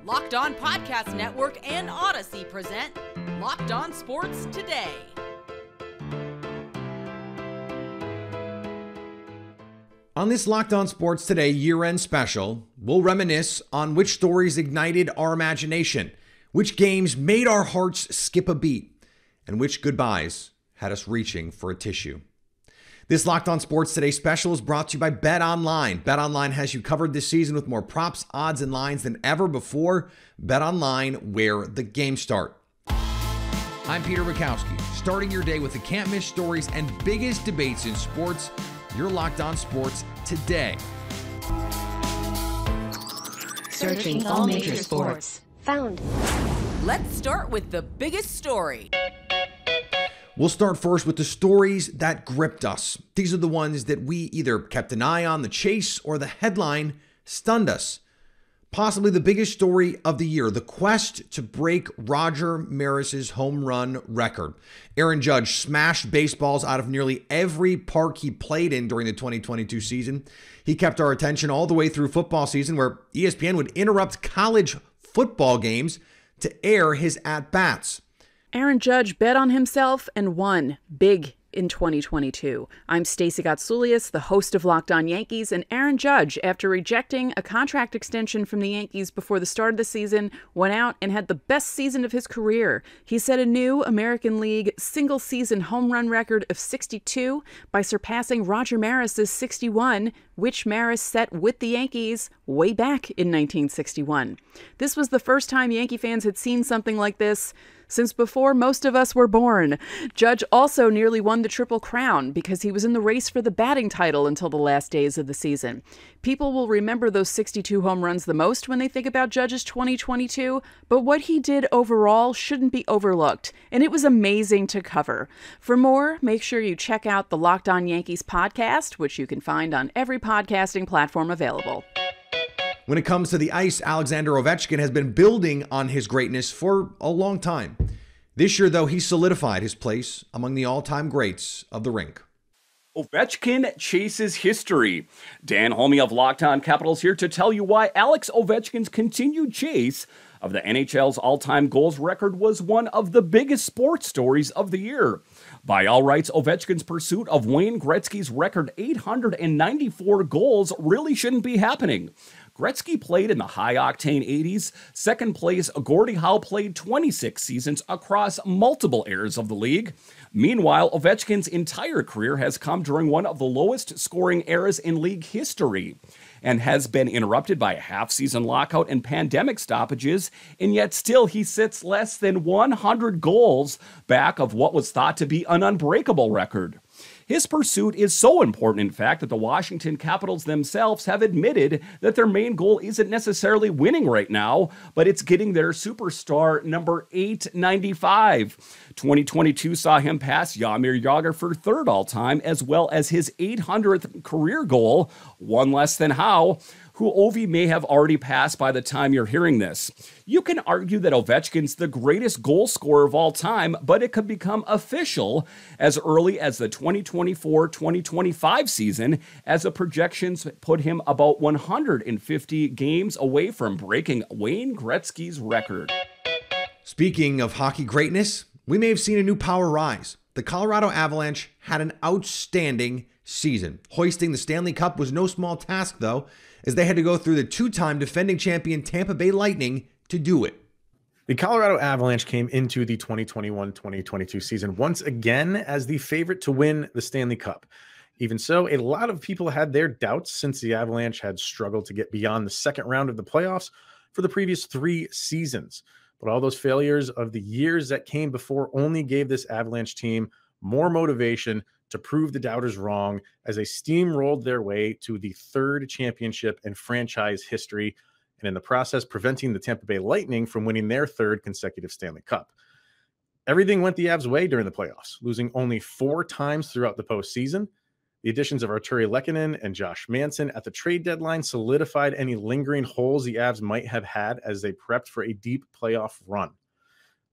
Locked On Podcast Network and Odyssey present Locked On Sports Today. On this Locked On Sports Today year-end special, we'll reminisce on which stories ignited our imagination, which games made our hearts skip a beat, and which goodbyes had us reaching for a tissue. This Locked On Sports Today special is brought to you by BetOnline. BetOnline has you covered this season with more props, odds, and lines than ever before. BetOnline, where the games start. I'm Peter Bukowski, starting your day with the can't-miss stories and biggest debates in sports. You're Locked On Sports Today. Searching all major sports. Found. Let's start with the biggest story. We'll start first with the stories that gripped us. These are the ones that we either kept an eye on, the chase, or the headline stunned us. Possibly the biggest story of the year, the quest to break Roger Maris's home run record. Aaron Judge smashed baseballs out of nearly every park he played in during the 2022 season. He kept our attention all the way through football season, where ESPN would interrupt college football games to air his at-bats. Aaron Judge bet on himself and won big in 2022. I'm Stacey Gotsoulias, the host of Locked On Yankees, and Aaron Judge, after rejecting a contract extension from the Yankees before the start of the season, went out and had the best season of his career. He set a new American League single-season home run record of 62 by surpassing Roger Maris's 61, which Maris set with the Yankees way back in 1961. This was the first time Yankee fans had seen something like this since before most of us were born. Judge also nearly won the Triple Crown because he was in the race for the batting title until the last days of the season. People will remember those 62 home runs the most when they think about Judge's 2022, but what he did overall shouldn't be overlooked, and it was amazing to cover. For more, make sure you check out the Locked On Yankees podcast, which you can find on every podcasting platform available. When it comes to the ice, Alexander Ovechkin has been building on his greatness for a long time. This year, though, he solidified his place among the all-time greats of the rink. Ovechkin chases history. Dan Holme of Locked On Capitals here to tell you why Alex Ovechkin's continued chase of the NHL's all-time goals record was one of the biggest sports stories of the year. By all rights, Ovechkin's pursuit of Wayne Gretzky's record 894 goals really shouldn't be happening. Gretzky played in the high-octane 80s. Second place, Gordie Howe played 26 seasons across multiple eras of the league. Meanwhile, Ovechkin's entire career has come during one of the lowest scoring eras in league history and has been interrupted by a half-season lockout and pandemic stoppages, and yet still he sits less than 100 goals back of what was thought to be an unbreakable record. His pursuit is so important, in fact, that the Washington Capitals themselves have admitted that their main goal isn't necessarily winning right now, but it's getting their superstar number 895. 2022 saw him pass Jaromir Jagr for third all-time, as well as his 800th career goal, one less than Howe, who Ovi may have already passed by the time you're hearing this. You can argue that Ovechkin's the greatest goal scorer of all time, but it could become official as early as the 2024-2025 season, as the projections put him about 150 games away from breaking Wayne Gretzky's record. Speaking of hockey greatness, we may have seen a new power rise. The Colorado Avalanche had an outstanding season. Hoisting the Stanley Cup was no small task, though, as they had to go through the two-time defending champion Tampa Bay Lightning to do it. The Colorado Avalanche came into the 2021-2022 season once again as the favorite to win the Stanley Cup. Even so, a lot of people had their doubts since the Avalanche had struggled to get beyond the second round of the playoffs for the previous 3 seasons. But all those failures of the years that came before only gave this Avalanche team more motivation to prove the doubters wrong as they steamrolled their way to the 3rd championship in franchise history, and in the process preventing the Tampa Bay Lightning from winning their 3rd consecutive Stanley Cup. Everything went the Avs' way during the playoffs, losing only 4 times throughout the postseason. The additions of Arturi Lehkonen and Josh Manson at the trade deadline solidified any lingering holes the Avs might have had as they prepped for a deep playoff run.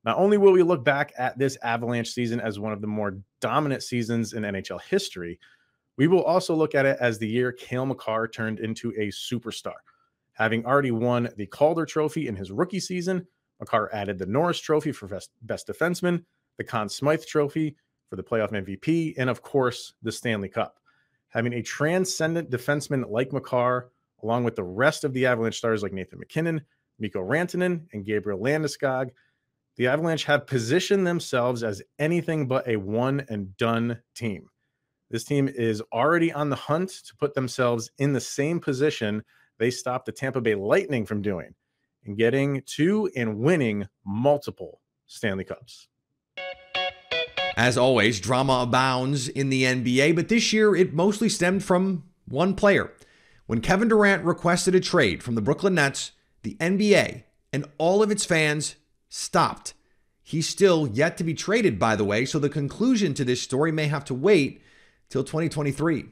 Not only will we look back at this Avalanche season as one of the more dominant seasons in NHL history, we will also look at it as the year Cale Makar turned into a superstar. Having already won the Calder Trophy in his rookie season, Makar added the Norris Trophy for best defenseman, the Conn Smythe Trophy for the playoff MVP, and of course, the Stanley Cup. Having a transcendent defenseman like Makar, along with the rest of the Avalanche stars like Nathan MacKinnon, Mikko Rantanen, and Gabriel Landeskog, the Avalanche have positioned themselves as anything but a one-and-done team. This team is already on the hunt to put themselves in the same position they stopped the Tampa Bay Lightning from doing, and getting to and winning multiple Stanley Cups. As always, drama abounds in the NBA, but this year it mostly stemmed from one player. When Kevin Durant requested a trade from the Brooklyn Nets, the NBA and all of its fans stopped. He's still yet to be traded, by the way, so the conclusion to this story may have to wait till 2023.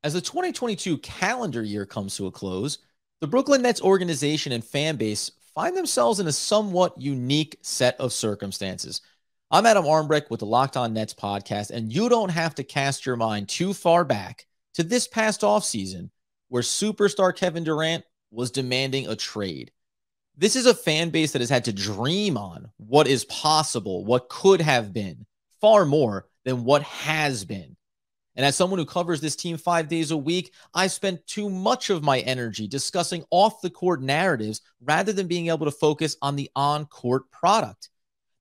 As the 2022 calendar year comes to a close, the Brooklyn Nets organization and fan base find themselves in a somewhat unique set of circumstances. I'm Adam Armbrecht with the Locked On Nets podcast, and you don't have to cast your mind too far back to this past offseason where superstar Kevin Durant was demanding a trade. This is a fan base that has had to dream on what is possible, what could have been, far more than what has been. And as someone who covers this team 5 days a week, I spent too much of my energy discussing off-the-court narratives rather than being able to focus on the on-court product.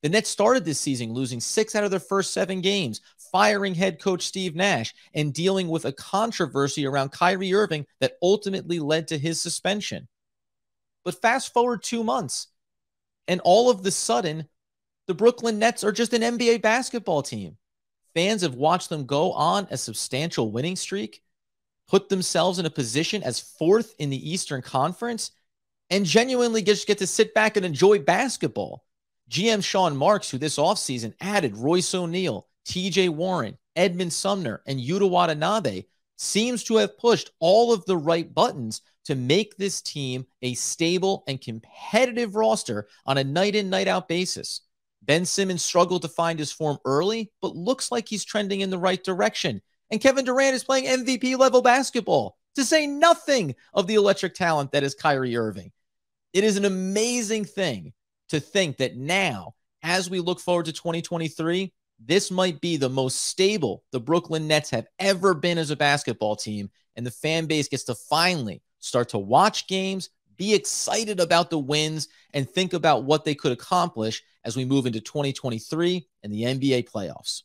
The Nets started this season losing 6 out of their first 7 games, firing head coach Steve Nash, and dealing with a controversy around Kyrie Irving that ultimately led to his suspension. But fast forward 2 months, and all of the sudden, the Brooklyn Nets are just an NBA basketball team. Fans have watched them go on a substantial winning streak, put themselves in a position as 4th in the Eastern Conference, and genuinely just get to sit back and enjoy basketball. GM Sean Marks, who this offseason added Royce O'Neal, TJ Warren, Edmund Sumner, and Yuta Watanabe, seems to have pushed all of the right buttons to make this team a stable and competitive roster on a night-in, night-out basis. Ben Simmons struggled to find his form early, but looks like he's trending in the right direction. And Kevin Durant is playing MVP-level basketball, to say nothing of the electric talent that is Kyrie Irving. It is an amazing thing to think that now, as we look forward to 2023, this might be the most stable the Brooklyn Nets have ever been as a basketball team, and the fan base gets to finally start to watch games, be excited about the wins, and think about what they could accomplish as we move into 2023 and the NBA playoffs.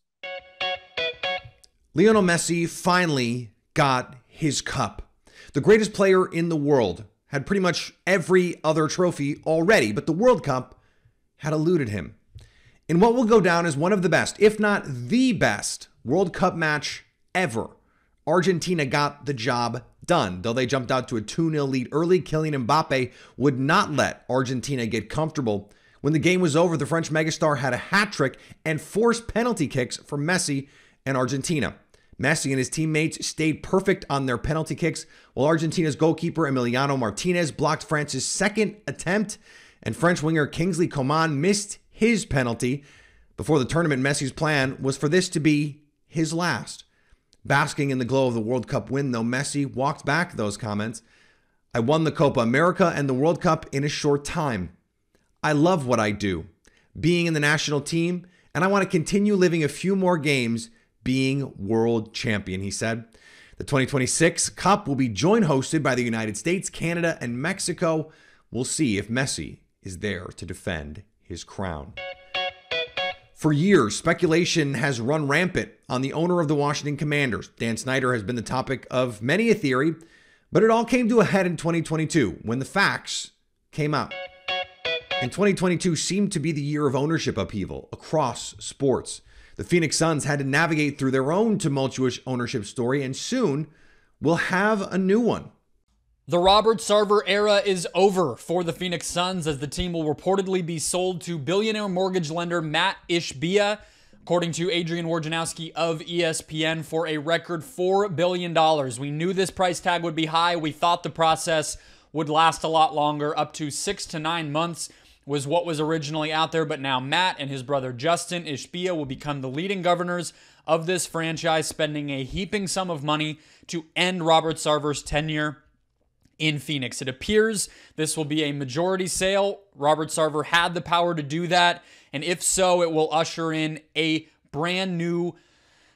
Lionel Messi finally got his cup. The greatest player in the world had pretty much every other trophy already, but the World Cup had eluded him. In what will go down as one of the best, if not the best, World Cup match ever, Argentina got the job done. Though they jumped out to a 2-0 lead early, Kylian Mbappe would not let Argentina get comfortable. When the game was over, the French megastar had a hat trick and forced penalty kicks for Messi and Argentina. Messi and his teammates stayed perfect on their penalty kicks, while Argentina's goalkeeper Emiliano Martinez blocked France's second attempt, and French winger Kingsley Coman missed his penalty. Before the tournament, Messi's plan was for this to be his last. Basking in the glow of the World Cup win, though, Messi walked back those comments. I won the Copa America and the World Cup in a short time. I love what I do, being in the national team, and I want to continue living a few more games being world champion, he said. The 2026 Cup will be joint hosted by the United States, Canada, and Mexico. We'll see if Messi is there to defend his crown. For years, speculation has run rampant on the owner of the Washington Commanders. Dan Snyder has been the topic of many a theory, but it all came to a head in 2022 when the facts came out. And 2022 seemed to be the year of ownership upheaval across sports. The Phoenix Suns had to navigate through their own tumultuous ownership story, and soon we'll have a new one. The Robert Sarver era is over for the Phoenix Suns, as the team will reportedly be sold to billionaire mortgage lender Matt Ishbia, according to Adrian Wojnarowski of ESPN, for a record $4 billion. We knew this price tag would be high. We thought the process would last a lot longer. Up to 6 to 9 months was what was originally out there, but now Matt and his brother Justin Ishbia will become the leading governors of this franchise, spending a heaping sum of money to end Robert Sarver's tenure. in Phoenix. It appears this will be a majority sale. Robert Sarver had the power to do that, and if so, it will usher in a brand new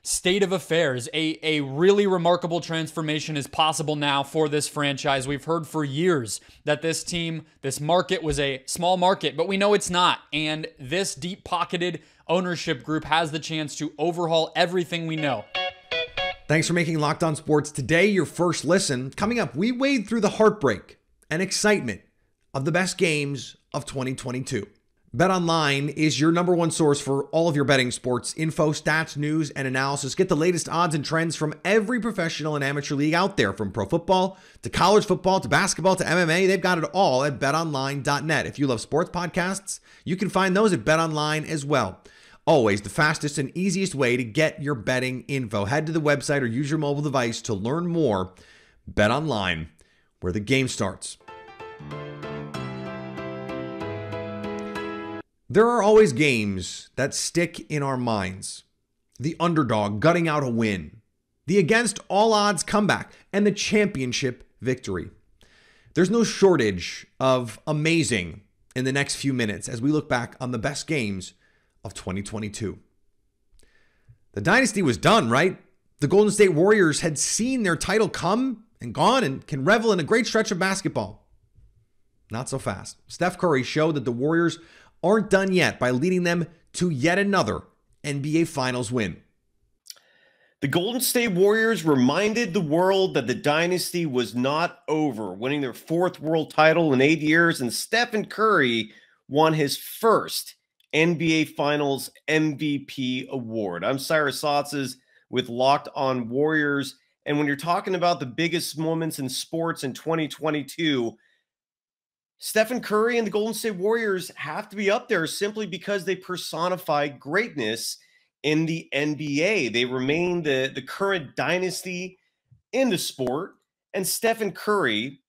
state of affairs. A really remarkable transformation is possible now for this franchise. We've heard for years that this team, this market was a small market, but we know it's not. And this deep-pocketed ownership group has the chance to overhaul everything we know. Thanks for making Locked On Sports today your first listen. Coming up, we wade through the heartbreak and excitement of the best games of 2022. BetOnline is your number one source for all of your betting sports info, stats, news, and analysis. Get the latest odds and trends from every professional and amateur league out there, from pro football to college football to basketball to MMA. They've got it all at betonline.net. If you love sports podcasts, you can find those at BetOnline as well. Always the fastest and easiest way to get your betting info. Head to the website or use your mobile device to learn more. BetOnline, where the game starts. There are always games that stick in our minds. The underdog gutting out a win, the against all odds comeback, and the championship victory. There's no shortage of amazing in the next few minutes as we look back on the best games of 2022. The dynasty was done, right? The Golden State Warriors had seen their title come and gone and can revel in a great stretch of basketball. Not so fast. Steph Curry showed that the Warriors aren't done yet by leading them to yet another NBA Finals win. The Golden State Warriors reminded the world that the dynasty was not over, winning their fourth world title in 8 years, and Stephen Curry won his first NBA Finals MVP award. I'm Cyrus Sotzes with Locked On Warriors. And when you're talking about the biggest moments in sports in 2022, Stephen Curry and the Golden State Warriors have to be up there simply because they personify greatness in the NBA. They remain the current dynasty in the sport. And Stephen Curry,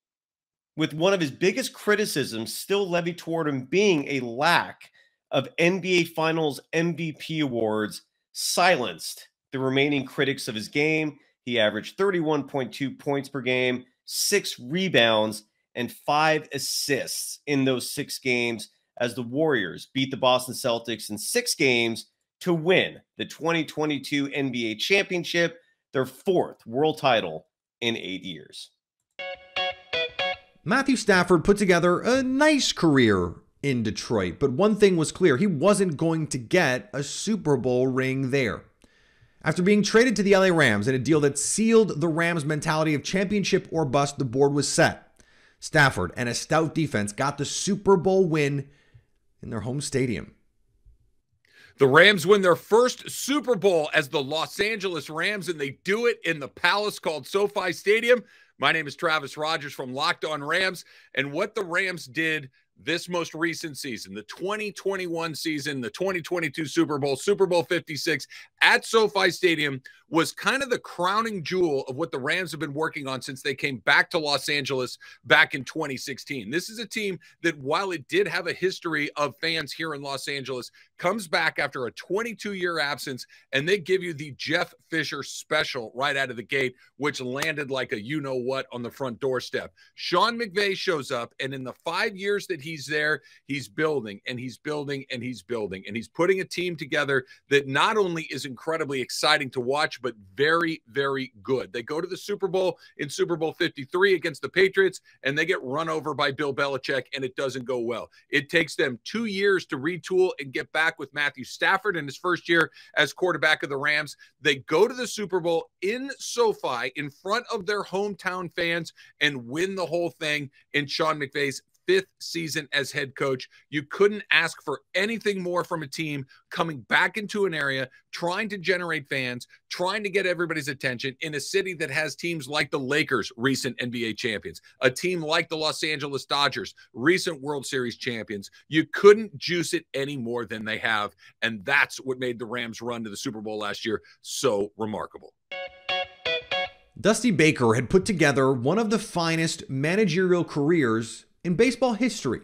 with one of his biggest criticisms still levied toward him being a lack of NBA Finals MVP awards, silenced the remaining critics of his game. He averaged 31.2 points per game, 6 rebounds, and 5 assists in those 6 games as the Warriors beat the Boston Celtics in 6 games to win the 2022 NBA championship, their 4th world title in 8 years. Matthew Stafford put together a nice career in Detroit, but one thing was clear: he wasn't going to get a Super Bowl ring there. After being traded to the LA Rams in a deal that sealed the Rams' mentality of championship or bust, the board was set. Stafford and a stout defense got the Super Bowl win in their home stadium. The Rams win their first Super Bowl as the Los Angeles Rams, and they do it in the palace called SoFi Stadium. My name is Travis Rogers from Locked On Rams, and what the Rams did this most recent season, the 2021 season, the 2022 Super Bowl, Super Bowl 56 at SoFi Stadium, was kind of the crowning jewel of what the Rams have been working on since they came back to Los Angeles back in 2016. This is a team that, while it did have a history of fans here in Los Angeles, comes back after a 22-year absence, and they give you the Jeff Fisher special right out of the gate, which landed like a you-know-what on the front doorstep. Sean McVay shows up, and in the 5 years that he's there, he's building, and he's building, and he's building, and he's putting a team together that not only is incredibly exciting to watch, but very, very good. They go to the Super Bowl in Super Bowl 53 against the Patriots, and they get run over by Bill Belichick, and it doesn't go well. It takes them 2 years to retool and get back with Matthew Stafford in his first year as quarterback of the Rams. They go to the Super Bowl in SoFi in front of their hometown fans and win the whole thing in Sean McVay's 5th season as head coach. You couldn't ask for anything more from a team coming back into an area, trying to generate fans, trying to get everybody's attention in a city that has teams like the Lakers, recent NBA champions, a team like the Los Angeles Dodgers, recent World Series champions. You couldn't juice it any more than they have, and that's what made the Rams' run to the Super Bowl last year so remarkable. Dusty Baker had put together one of the finest managerial careers in baseball history.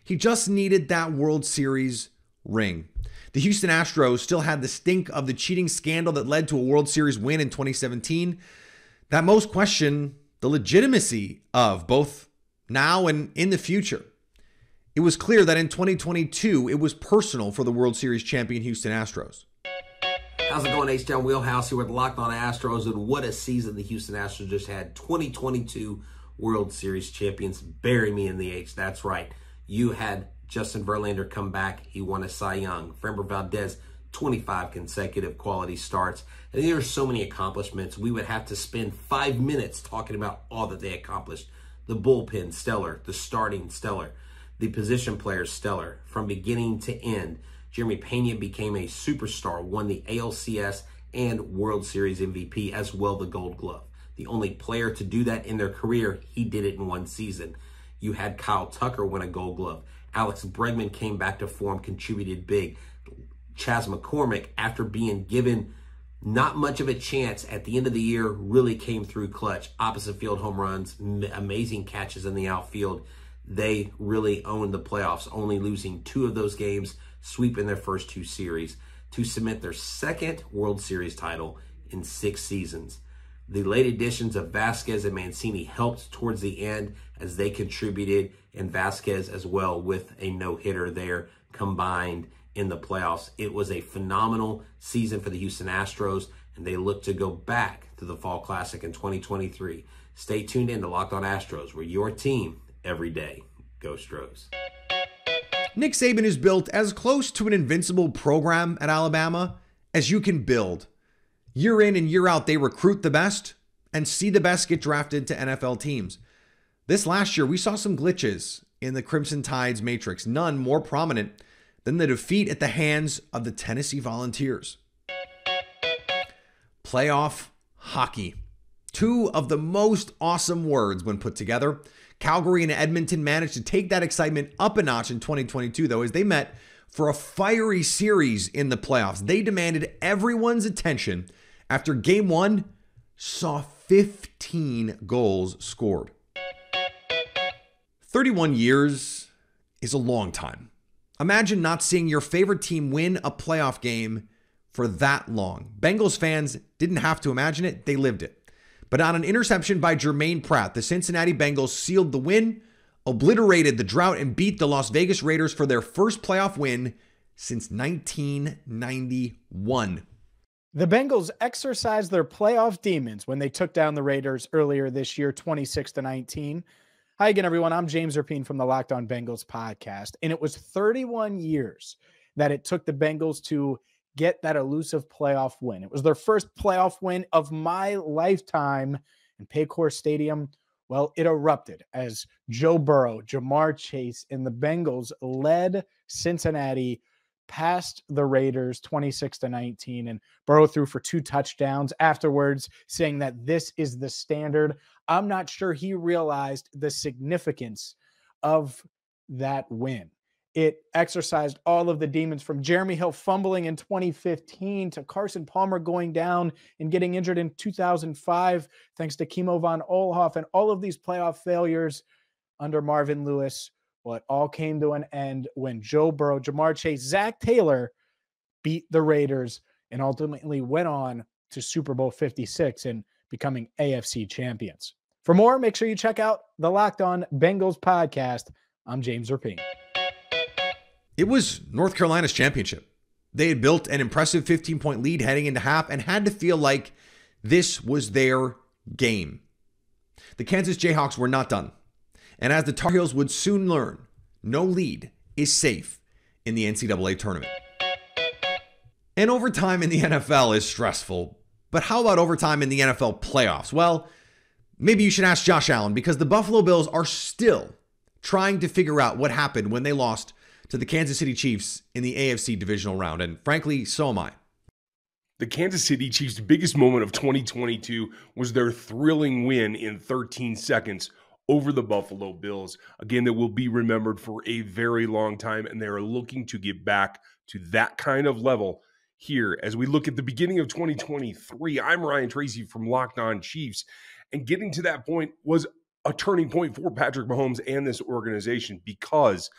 He just needed that World Series ring. The Houston Astros still had the stink of the cheating scandal that led to a World Series win in 2017 that most question the legitimacy of both now and in the future. It was clear that in 2022, it was personal for the World Series champion Houston Astros. How's it going, H-Town Wheelhouse here with Locked On Astros, and what a season the Houston Astros just had. 2022 World Series champions. Bury me in the H. That's right. You had Justin Verlander come back. He won a Cy Young. Framber Valdez, 25 consecutive quality starts. And there are so many accomplishments. We would have to spend 5 minutes talking about all that they accomplished. The bullpen, stellar. The starting, stellar. The position players, stellar. From beginning to end, Jeremy Pena became a superstar, won the ALCS and World Series MVP, as well the Gold Glove. The only player to do that in their career, he did it in one season. You had Kyle Tucker win a Gold Glove. Alex Bregman came back to form, contributed big. Chas McCormick, after being given not much of a chance at the end of the year, really came through clutch. Opposite field home runs, amazing catches in the outfield. They really owned the playoffs, only losing 2 of those games, sweeping their first 2 series to cement their second World Series title in 6 seasons. The late additions of Vasquez and Mancini helped towards the end as they contributed, and Vasquez as well with a no-hitter there combined in the playoffs. It was a phenomenal season for the Houston Astros, and they look to go back to the Fall Classic in 2023. Stay tuned in to Locked On Astros, where your team every day. Go Stros. Nick Saban is built as close to an invincible program at Alabama as you can build. Year in and year out, they recruit the best and see the best get drafted to NFL teams. This last year, we saw some glitches in the Crimson Tide's matrix, none more prominent than the defeat at the hands of the Tennessee Volunteers. Playoff hockey. 2 of the most awesome words when put together. Calgary and Edmonton managed to take that excitement up a notch in 2022, though, as they met for a fiery series in the playoffs. They demanded everyone's attention after Game 1 saw 15 goals scored. 31 years is a long time. Imagine not seeing your favorite team win a playoff game for that long. Bengals fans didn't have to imagine it, they lived it. But on an interception by Jermaine Pratt, the Cincinnati Bengals sealed the win, obliterated the drought, and beat the Las Vegas Raiders for their first playoff win since 1991. The Bengals exercised their playoff demons when they took down the Raiders earlier this year, 26-19. Hi again, everyone. I'm James Rapien from the Locked On Bengals podcast, and it was 31 years that it took the Bengals to get that elusive playoff win. It was their first playoff win of my lifetime, and Paycor Stadium, well, it erupted as Joe Burrow, Jamar Chase, and the Bengals led Cincinnati past the Raiders 26-19, and Burrow threw for 2 touchdowns afterwards, saying that this is the standard. I'm not sure he realized the significance of that win. It exercised all of the demons, from Jeremy Hill fumbling in 2015 to Carson Palmer going down and getting injured in 2005, thanks to Kimo von Oelhoff, and all of these playoff failures under Marvin Lewis. Well, it all came to an end when Joe Burrow, Jamar Chase, Zach Taylor beat the Raiders and ultimately went on to Super Bowl 56 and becoming AFC champions. For more, make sure you check out the Locked On Bengals podcast. I'm James Rapien. It was North Carolina's championship. They had built an impressive 15-point lead heading into half and had to feel like this was their game. The Kansas Jayhawks were not done. And as the Tar Heels would soon learn, no lead is safe in the NCAA tournament. And overtime in the NFL is stressful. But how about overtime in the NFL playoffs? Well, maybe you should ask Josh Allen, because the Buffalo Bills are still trying to figure out what happened when they lost to the Kansas City Chiefs in the AFC divisional round. And frankly, so am I. The Kansas City Chiefs' biggest moment of 2022 was their thrilling win in 13 seconds over the Buffalo Bills. Again, that will be remembered for a very long time, and they are looking to get back to that kind of level here. As we look at the beginning of 2023, I'm Ryan Tracy from Locked On Chiefs, and getting to that point was a turning point for Patrick Mahomes and this organization, because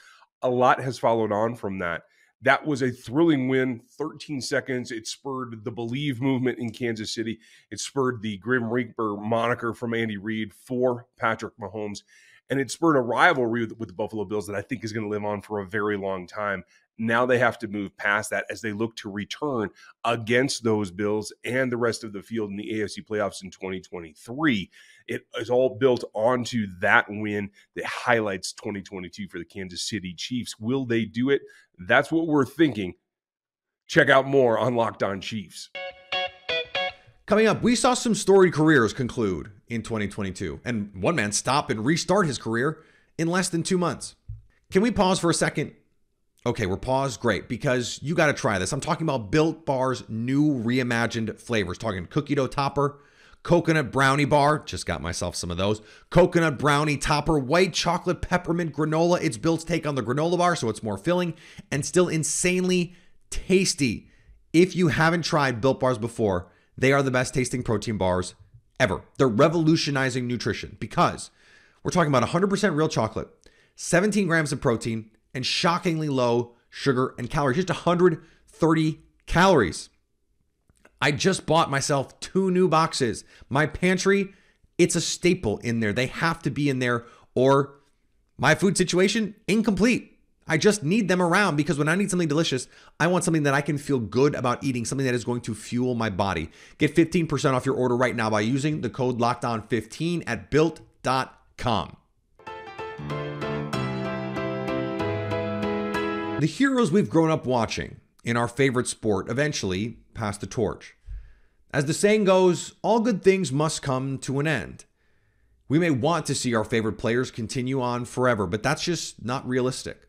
a lot has followed on from that. That was a thrilling win, 13 seconds. It spurred the Believe movement in Kansas City. It spurred the Grim Reaper moniker from Andy Reid for Patrick Mahomes. And it spurred a rivalry with the Buffalo Bills that I think is going to live on for a very long time. Now they have to move past that as they look to return against those Bills and the rest of the field in the AFC playoffs in 2023. It is all built onto that win that highlights 2022 for the Kansas City Chiefs. Will they do it? That's what we're thinking. Check out more on Locked On Chiefs. Coming up, we saw some storied careers conclude in 2022, and one man stop and restart his career in less than 2 months. Can we pause for a second? Okay, we're paused. Great, because you got to try this. I'm talking about Built Bar's new reimagined flavors. Talking cookie dough topper, coconut brownie bar. Just got myself some of those. Coconut brownie topper, white chocolate peppermint granola. It's Built's take on the granola bar, so it's more filling and still insanely tasty. If you haven't tried Built Bars before, they are the best tasting protein bars ever. They're revolutionizing nutrition because we're talking about 100% real chocolate, 17 grams of protein, and shockingly low sugar and calories, just 130 calories. I just bought myself 2 new boxes. My pantry, it's a staple in there. They have to be in there or my food situation, incomplete. I just need them around because when I need something delicious, I want something that I can feel good about eating, something that is going to fuel my body. Get 15% off your order right now by using the code LOCKEDON15 at built.com. The heroes we've grown up watching in our favorite sport eventually pass the torch. As the saying goes, all good things must come to an end. We may want to see our favorite players continue on forever, but that's just not realistic.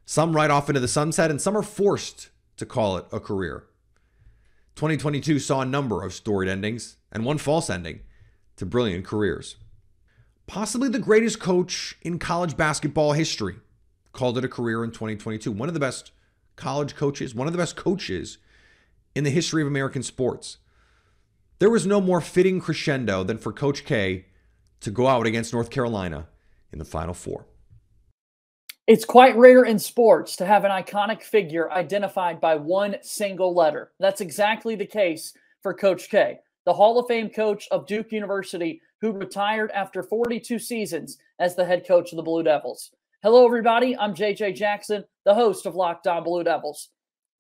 Some ride off into the sunset and some are forced to call it a career. 2022 saw a number of storied endings and one false ending to brilliant careers. Possibly the greatest coach in college basketball history called it a career in 2022. One of the best college coaches, one of the best coaches in the history of American sports. There was no more fitting crescendo than for Coach K to go out against North Carolina in the Final Four. It's quite rare in sports to have an iconic figure identified by one single letter. That's exactly the case for Coach K, the Hall of Fame coach of Duke University, who retired after 42 seasons as the head coach of the Blue Devils. Hello, everybody. I'm JJ Jackson, the host of Locked On Blue Devils.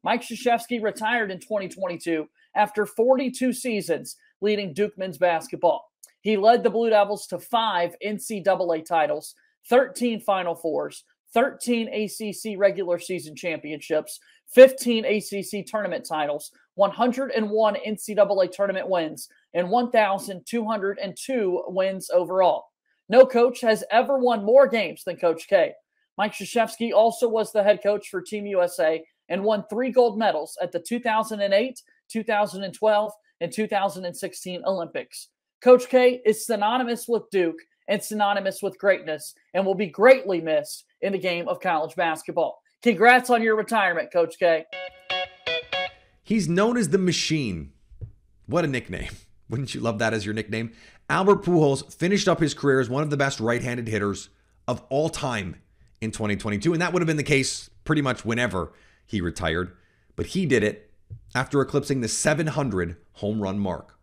Mike Krzyzewski retired in 2022 after 42 seasons leading Duke men's basketball. He led the Blue Devils to 5 NCAA titles, 13 Final Fours, 13 ACC regular season championships, 15 ACC tournament titles, 101 NCAA tournament wins, and 1,202 wins overall. No coach has ever won more games than Coach K. Mike Krzyzewski also was the head coach for Team USA and won 3 gold medals at the 2008, 2012, and 2016 Olympics. Coach K is synonymous with Duke and synonymous with greatness and will be greatly missed in the game of college basketball. Congrats on your retirement, Coach K. He's known as the Machine. What a nickname. Wouldn't you love that as your nickname? Albert Pujols finished up his career as one of the best right-handed hitters of all time in 2022, and that would have been the case pretty much whenever he retired. But he did it after eclipsing the 700 home run mark.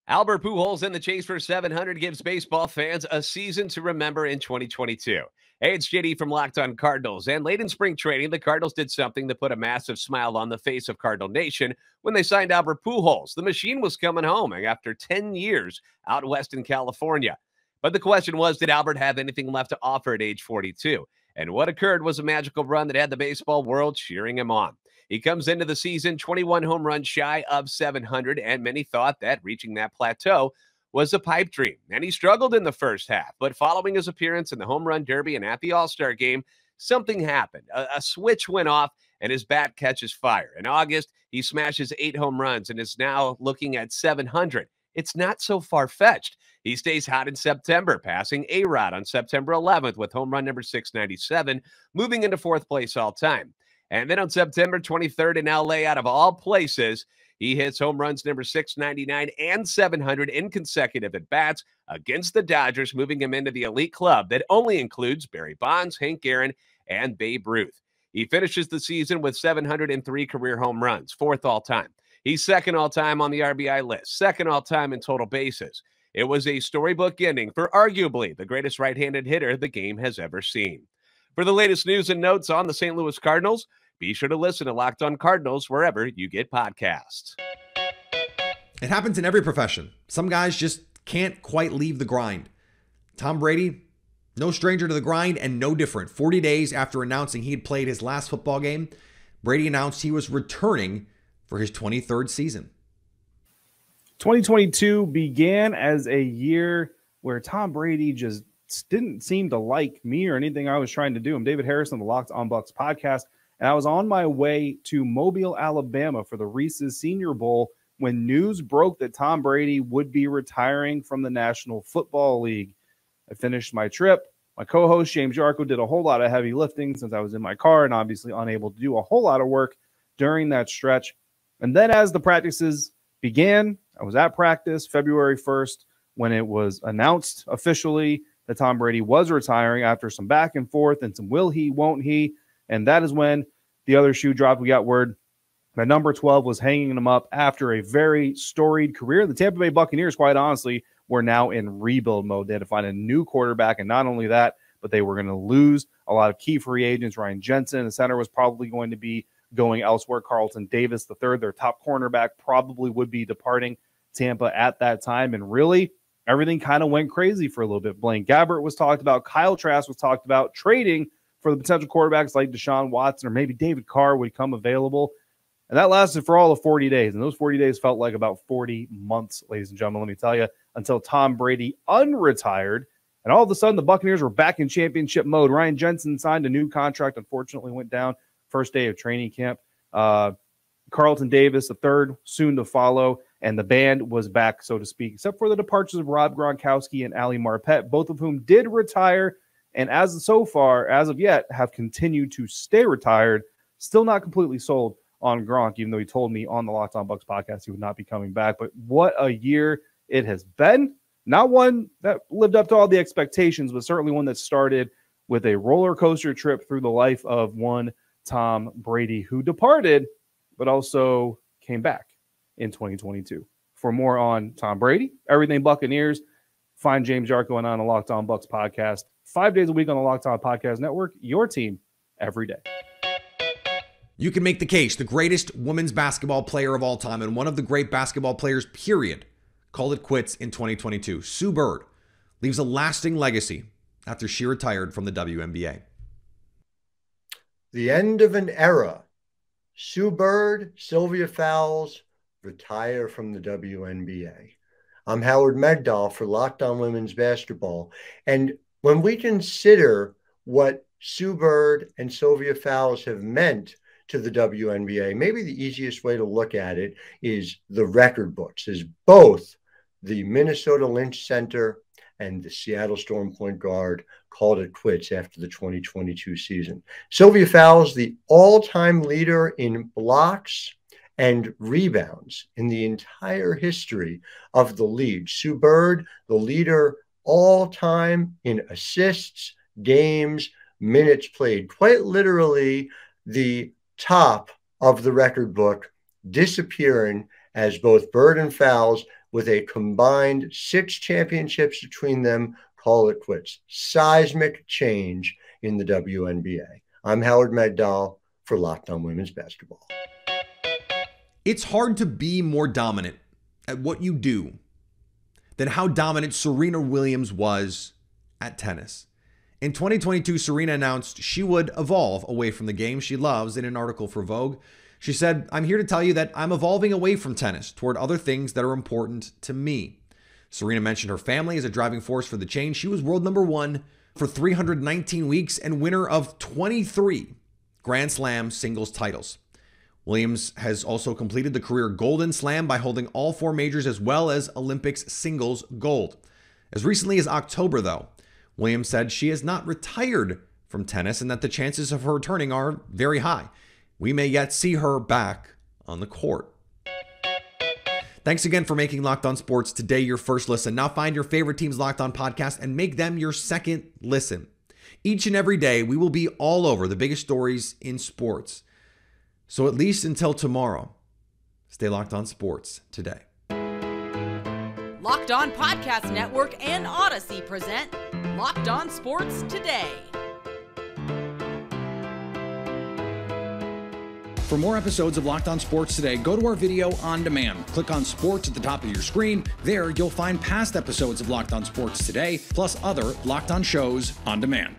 Albert Pujols in the chase for 700 gives baseball fans a season to remember in 2022. Hey, it's JD from Locked On Cardinals. And late in spring training, the Cardinals did something that put a massive smile on the face of Cardinal Nation when they signed Albert Pujols. The machine was coming home after 10 years out west in California. But the question was, did Albert have anything left to offer at age 42? And what occurred was a magical run that had the baseball world cheering him on. He comes into the season 21 home runs shy of 700, and many thought that reaching that plateau was a pipe dream. And he struggled in the first half, but following his appearance in the Home Run Derby and at the All-Star game, something happened. A switch went off, and his bat catches fire. In August, he smashes 8 home runs and is now looking at 700. It's not so far-fetched. He stays hot in September, passing A-Rod on September 11th with home run number 697, moving into 4th place all-time. And then on September 23rd in LA, out of all places, he hits home runs number 699 and 700 in consecutive at-bats against the Dodgers, moving him into the elite club that only includes Barry Bonds, Hank Aaron, and Babe Ruth. He finishes the season with 703 career home runs, 4th all-time. He's 2nd all-time on the RBI list, 2nd all-time in total bases. It was a storybook ending for arguably the greatest right-handed hitter the game has ever seen. For the latest news and notes on the St. Louis Cardinals, be sure to listen to Locked On Cardinals wherever you get podcasts. It happens in every profession. Some guys just can't quite leave the grind. Tom Brady, no stranger to the grind and no different. 40 days after announcing he had played his last football game, Brady announced he was returning for his 23rd season. 2022 began as a year where Tom Brady just didn't seem to like me or anything I was trying to do. I'm David Harrison, the Locked On Bucks podcast, and I was on my way to Mobile, Alabama for the Reese's Senior Bowl when news broke that Tom Brady would be retiring from the National Football League. I finished my trip. My co-host, James Yarko, did a whole lot of heavy lifting since I was in my car and obviously unable to do a whole lot of work during that stretch. And then as the practices began, I was at practice February 1st when it was announced officially that Tom Brady was retiring after some back and forth and some will he, won't he. And that is when the other shoe dropped. We got word that number 12 was hanging him up after a very storied career. The Tampa Bay Buccaneers, quite honestly, were now in rebuild mode. They had to find a new quarterback. And not only that, but they were going to lose a lot of key free agents. Ryan Jensen, the center, was probably going to be going elsewhere. Carlton Davis III, their top cornerback, probably would be departing Tampa at that time. And really, everything kind of went crazy for a little bit. Blaine Gabbert was talked about. Kyle Trask was talked about trading for the potential quarterbacks like Deshaun Watson or maybe David Carr would come available. And that lasted for all of 40 days. And those 40 days felt like about 40 months, ladies and gentlemen, let me tell you, until Tom Brady unretired. And all of a sudden, the Buccaneers were back in championship mode. Ryan Jensen signed a new contract, unfortunately went down first day of training camp. Carlton Davis, III, soon to follow. And the band was back, so to speak, except for the departures of Rob Gronkowski and Ali Marpet, both of whom did retire. And as of yet, have continued to stay retired. Still not completely sold on Gronk, even though he told me on the Locked On Bucks podcast he would not be coming back. But what a year it has been. Not one that lived up to all the expectations, but certainly one that started with a roller coaster trip through the life of one Tom Brady, who departed, but also came back in 2022. For more on Tom Brady, everything Buccaneers, find James Yarko and on the Locked On Bucks podcast 5 days a week on the Locked On Podcast Network, your team every day. You can make the case the greatest women's basketball player of all time and one of the great basketball players, period, called it quits in 2022. Sue Bird leaves a lasting legacy after she retired from the WNBA. The end of an era. Sue Bird, Sylvia Fowles retire from the WNBA. I'm Howard Megdal for Locked On Women's Basketball. And when we consider what Sue Bird and Sylvia Fowles have meant to the WNBA, maybe the easiest way to look at it is the record books, as both the Minnesota Lynch Center and the Seattle Storm point guard called it quits after the 2022 season. Sylvia Fowles, the all-time leader in blocks and rebounds in the entire history of the league. Sue Bird, the leader all-time in assists, games, minutes played. Quite literally the top of the record book, disappearing as both Bird and Fowles, with a combined 6 championships between them, call it quits. Seismic change in the WNBA. I'm Howard Megdal for Locked On Women's Basketball. It's hard to be more dominant at what you do than how dominant Serena Williams was at tennis. In 2022, Serena announced she would evolve away from the game she loves in an article for Vogue. She said, "I'm here to tell you that I'm evolving away from tennis toward other things that are important to me." Serena mentioned her family as a driving force for the change. She was world number 1 for 319 weeks and winner of 23 Grand Slam singles titles. Williams has also completed the career Golden Slam by holding all 4 majors as well as Olympics singles gold. As recently as October, though, Williams said she has not retired from tennis and that the chances of her returning are very high. We may yet see her back on the court. Thanks again for making Locked On Sports today your first listen. Now find your favorite team's Locked On podcast and make them your second listen. Each and every day, we will be all over the biggest stories in sports. So at least until tomorrow, stay locked on sports today. Locked On Podcast Network and Odyssey present Locked On Sports Today. For more episodes of Locked On Sports Today, go to our video on demand. Click on Sports at the top of your screen. There, you'll find past episodes of Locked On Sports Today, plus other Locked On shows on demand.